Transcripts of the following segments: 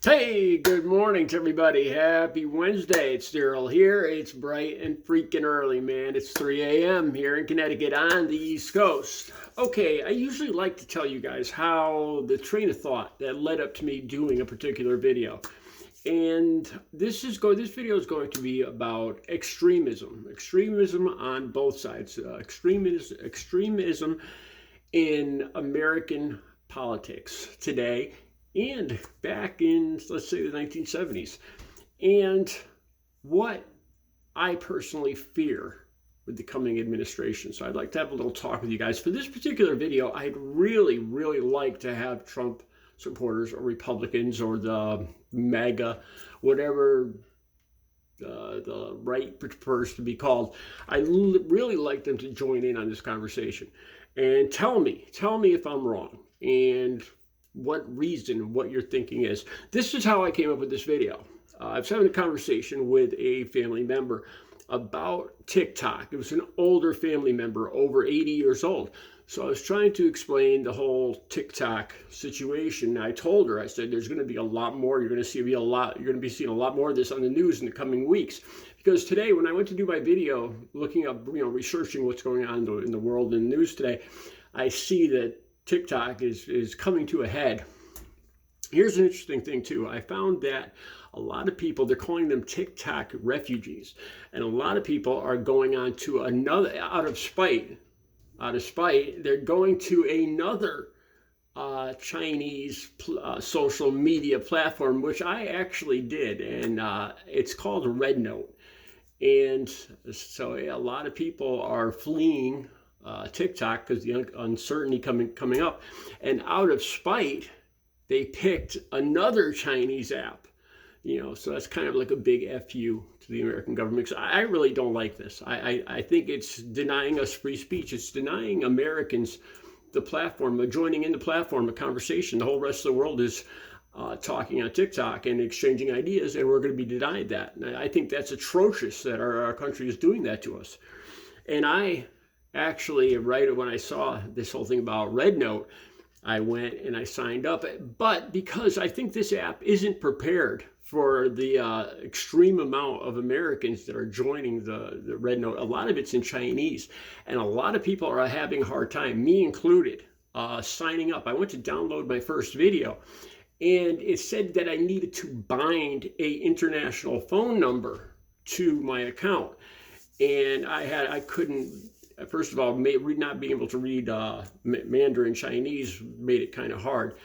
Hey, good morning to everybody. Happy Wednesday. It's Daryl here. It's bright and freaking early, man. It's 3 a.m. here in Connecticut on the East Coast. Okay, I usually like to tell you guys how the train of thought that led up to me doing a particular video. And this video is going to be about extremism on both sides, extremism in American politics today and back in, let's say, the 1970s, and what I personally fear with the coming administration. So I'd like to have a little talk with you guys. For this particular video, I'd really like to have Trump supporters or Republicans or the MAGA, whatever the right prefers to be called. I really like them to join in on this conversation and tell me if I'm wrong and what your thinking is. This is how I came up with this video. I was having a conversation with a family member about TikTok. It was an older family member, over 80 years old. So I was trying to explain the whole TikTok situation. I told her, I said, there's going to be a lot more. You're going to seeing a lot more of this on the news in the coming weeks. Because today, when I went to do my video, looking up, researching what's going on in the world and the news today, I see that TikTok is coming to a head. Here's an interesting thing too. I found that a lot of people, they're calling them TikTok refugees. And a lot of people are going on to another, out of spite, they're going to another Chinese social media platform, which I actually did. And it's called REDNOTE. And so a lot of people are fleeing TikTok because the uncertainty coming up, and out of spite, they picked another Chinese app. So that's kind of like a big FU to the American government. Because I really don't like this. I think it's denying us free speech. It's denying Americans the platform, joining in the platform, a conversation. The whole rest of the world is talking on TikTok and exchanging ideas, and we're going to be denied that. And I think that's atrocious that our country is doing that to us. And I actually, right when I saw this whole thing about REDNOTE, I went and I signed up. But because I think this app isn't prepared for the extreme amount of Americans that are joining the REDNOTE, a lot of it's in Chinese, and a lot of people are having a hard time, me included, signing up. I went to download my first video, and it said that I needed to bind a international phone number to my account, and I couldn't. First of all, not being able to read Mandarin Chinese made it kind of hard.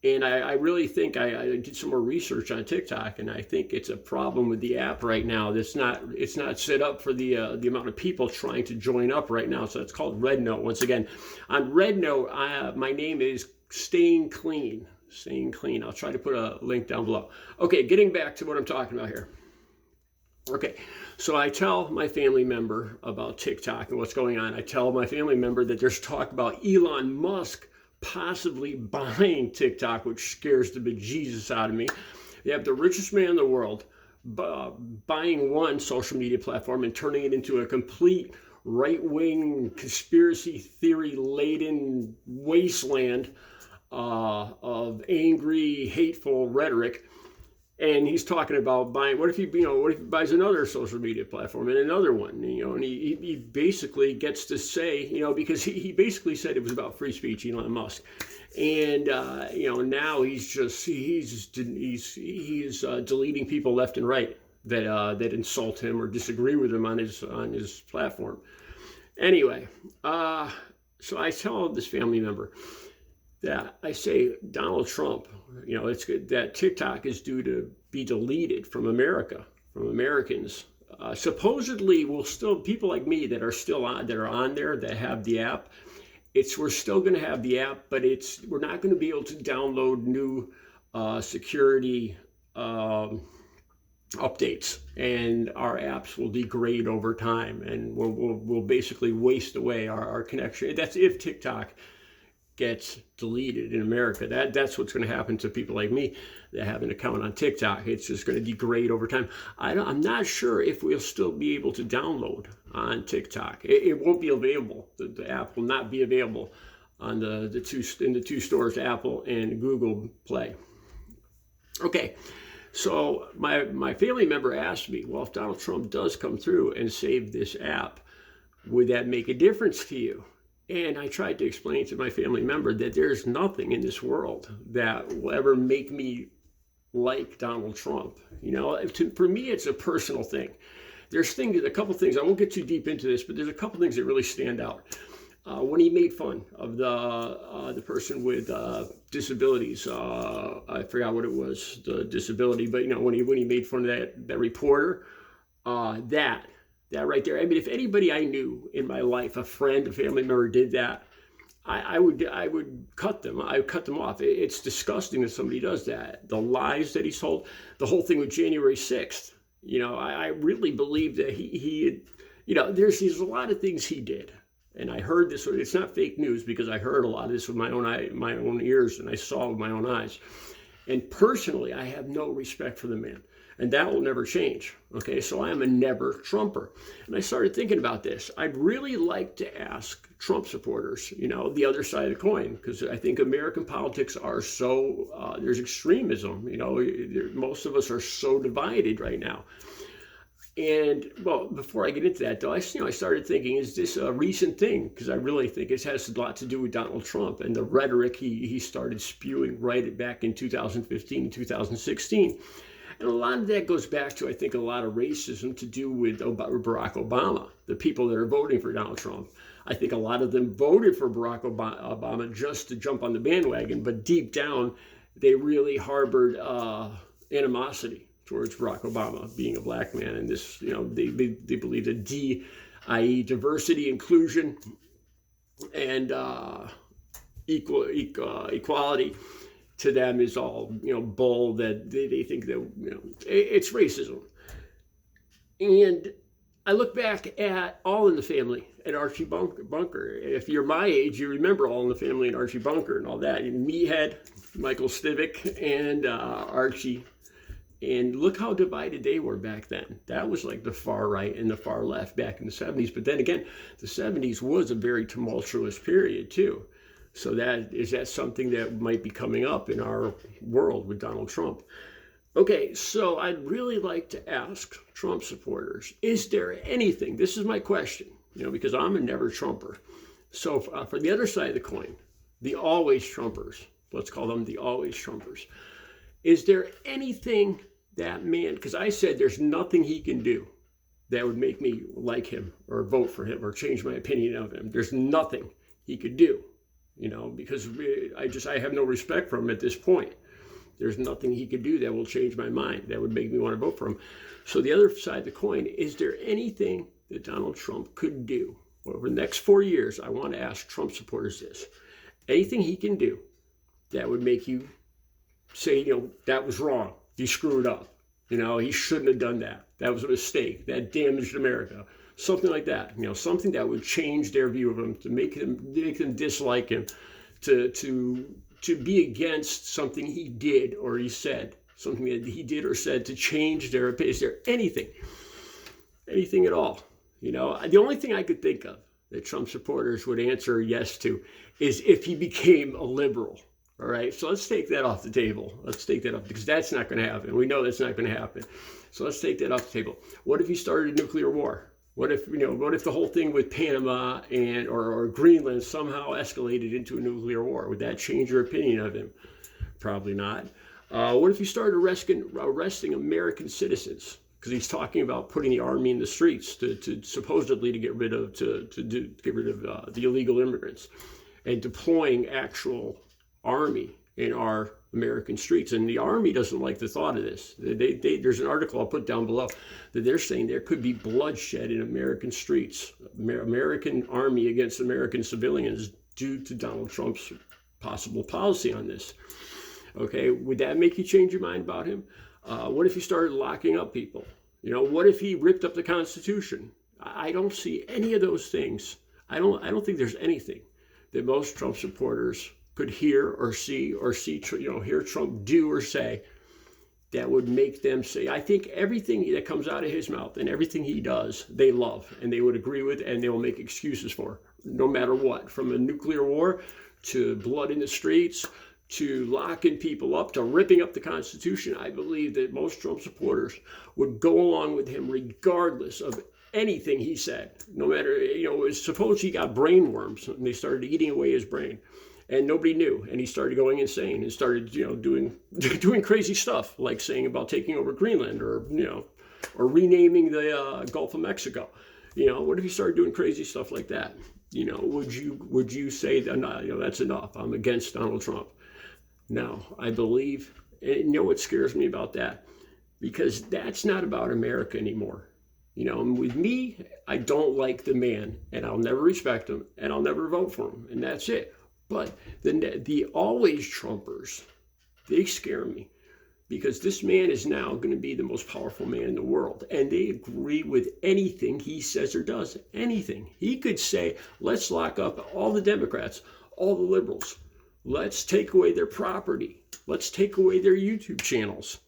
And I really think I did some more research on TikTok, and I think it's a problem with the app right now. It's not set up for the amount of people trying to join up right now. So it's called REDNOTE. Once again, on REDNOTE, my name is Staying Clean. Staying Clean. I'll try to put a link down below. Okay, getting back to what I'm talking about here. Okay, so I tell my family member about TikTok and what's going on. I tell my family member that there's talk about Elon Musk possibly buying TikTok, which scares the bejesus out of me. They have the richest man in the world buying one social media platform and turning it into a complete right-wing conspiracy theory-laden wasteland of angry, hateful rhetoric. And he's talking about buying. What if he buys another social media platform and another one? And he basically gets to say, because he basically said it was about free speech, Elon Musk, and now he's deleting people left and right that insult him or disagree with him on his platform. Anyway, so I tell this family member that I say Donald Trump, it's good that TikTok is due to be deleted from America, from Americans. Supposedly, people like me that are on there, that have the app. We're still going to have the app, but we're not going to be able to download new security updates, and our apps will degrade over time, and we'll basically waste away our connection. That's if TikTok gets deleted in America. That's what's going to happen to people like me that have an account on TikTok. It's just going to degrade over time. I'm not sure if we'll still be able to download on TikTok. It won't be available. The app will not be available on the two stores, Apple and Google Play. Okay, so my family member asked me, well, if Donald Trump does come through and save this app, would that make a difference to you? And I tried to explain to my family member that there's nothing in this world that will ever make me like Donald Trump. For me, it's a personal thing. There's a couple things, I won't get too deep into this, but there's a couple things that really stand out. When he made fun of the person with disabilities, I forgot what it was, the disability, but when he made fun of that reporter, that right there. I mean, if anybody I knew in my life, a friend, a family member, did that, I would cut them. I would cut them off. It's disgusting that somebody does that. The lies that he's told, the whole thing with January 6th. I really believe that he there's a lot of things he did. And I heard this. It's not fake news because I heard a lot of this with my own ears, and I saw with my own eyes. And personally, I have no respect for the man, and that will never change. Okay, so I am a never Trumper. And I started thinking about this. I'd really like to ask Trump supporters, the other side of the coin, because I think American politics are so there's extremism. Most of us are so divided right now. And well, before I get into that, though, I started thinking, is this a recent thing? Because I really think it has a lot to do with Donald Trump and the rhetoric he started spewing right back in 2015, 2016. And a lot of that goes back to, I think, a lot of racism to do with Barack Obama, the people that are voting for Donald Trump. I think a lot of them voted for Barack Obama just to jump on the bandwagon, but deep down, they really harbored animosity towards Barack Obama being a black man, and this, they believe that i.e. diversity, inclusion, and equality to them is all bull. That they think that it's racism. And I look back at All in the Family and Archie Bunker. If you're my age, you remember All in the Family and Archie Bunker and all that. And Meathead, Michael Stivic, and Archie. And look how divided they were back then. That was like the far right and the far left back in the 70s. But then again, the 70s was a very tumultuous period too. So is that something that might be coming up in our world with Donald Trump? Okay, so I'd really like to ask Trump supporters, is there anything, this is my question, because I'm a never Trumper. So for the other side of the coin, the always Trumpers, let's call them the always Trumpers, is there anything that man, because I said there's nothing he can do that would make me like him or vote for him or change my opinion of him. There's nothing he could do, because I have no respect for him at this point. There's nothing he could do that will change my mind, that would make me want to vote for him. So the other side of the coin, is there anything that Donald Trump could do over the next 4 years? I want to ask Trump supporters this. Anything he can do that would make you say, that was wrong. He screwed up. He shouldn't have done that. That was a mistake. That damaged America. Something like that. Something that would change their view of him, to make them dislike him, to be against something he did or he said, something that he did or said, to change their opinion. Is there anything at all? The only thing I could think of that Trump supporters would answer yes to is if he became a liberal. All right, so let's take that off the table. Let's take that off, because that's not going to happen. We know that's not going to happen. So let's take that off the table. What if he started a nuclear war? What if the whole thing with Panama or Greenland somehow escalated into a nuclear war? Would that change your opinion of him? Probably not. What if he started arresting American citizens? Because he's talking about putting the army in the streets to supposedly to get rid of the illegal immigrants, and deploying actual army in our American streets. And the army doesn't like the thought of this. There's an article I'll put down below that they're saying there could be bloodshed in American streets, American army against American civilians, due to Donald Trump's possible policy on this. Okay, would that make you change your mind about him? What if he started locking up people? What if he ripped up the Constitution? I don't see any of those things. I don't think there's anything that most Trump supporters could hear Trump do or say that would make them say, I think everything that comes out of his mouth and everything he does, they love and they would agree with, and they will make excuses for, no matter what, from a nuclear war to blood in the streets to locking people up, to ripping up the Constitution, I believe that most Trump supporters would go along with him regardless of anything he said. No matter, suppose he got brain worms and they started eating away his brain and nobody knew, and he started going insane and started, doing crazy stuff, like saying about taking over Greenland or renaming the Gulf of Mexico. What if he started doing crazy stuff like that? Would you say that, no, that's enough, I'm against Donald Trump? No, I believe, and what scares me about that? Because that's not about America anymore. And with me, I don't like the man, and I'll never respect him, and I'll never vote for him, and that's it. But the always Trumpers, they scare me, because this man is now going to be the most powerful man in the world, and they agree with anything he says or does. Anything. He could say, let's lock up all the Democrats, all the liberals. Let's take away their property. Let's take away their YouTube channels.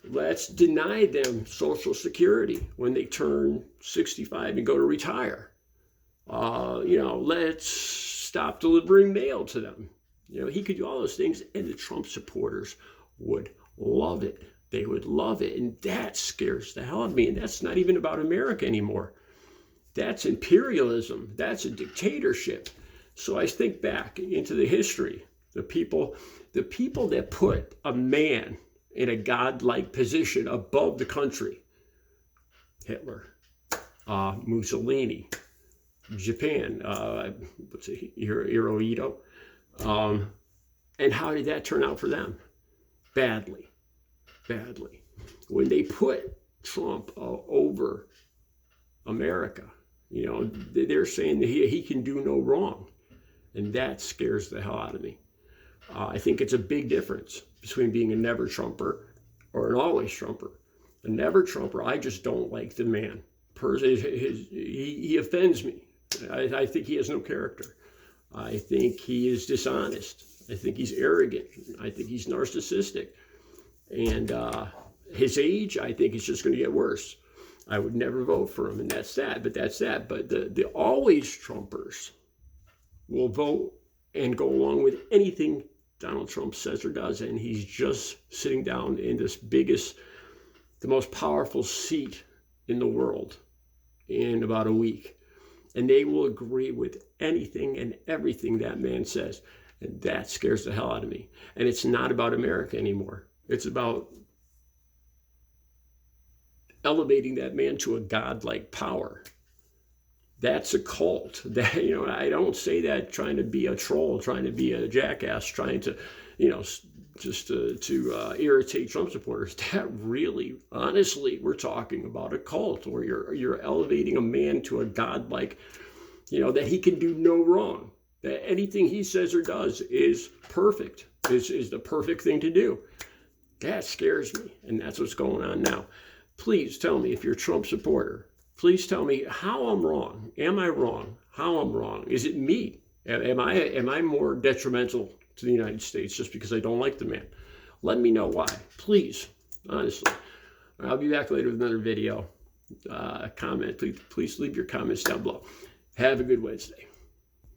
Let's deny them Social Security when they turn 65 and go to retire. Let's stop delivering mail to them. He could do all those things, and the Trump supporters would love it. They would love it, and that scares the hell out of me. And that's not even about America anymore. That's imperialism. That's a dictatorship. So I think back into the history, the people that put a man in a godlike position above the country. Hitler, Mussolini, Japan, Hirohito. And how did that turn out for them? Badly. When they put Trump over America, they're saying that he can do no wrong. And that scares the hell out of me. I think it's a big difference between being a never Trumper or an always Trumper. A never Trumper, I just don't like the man. He offends me. I think he has no character. I think he is dishonest. I think he's arrogant. I think he's narcissistic. And his age, I think it's just going to get worse. I would never vote for him, and that's that. But the always Trumpers will vote and go along with anything Donald Trump says or does. And he's just sitting down in the most powerful seat in the world in about a week. And they will agree with anything and everything that man says. And that scares the hell out of me. And it's not about America anymore. It's about elevating that man to a godlike power. That's a cult. I don't say that trying to be a troll, trying to be a jackass, trying to, just to irritate Trump supporters. That really, honestly, we're talking about a cult where you're elevating a man to a godlike, that he can do no wrong. That anything he says or does is perfect. Is the perfect thing to do. That scares me, and that's what's going on now. Please tell me, if you're a Trump supporter, please tell me how I'm wrong. Am I wrong? How I'm wrong? Is it me? Am I more detrimental to the United States just because I don't like the man? Let me know why, please. Honestly, I'll be back later with another video. Comment. Please leave your comments down below. Have a good Wednesday.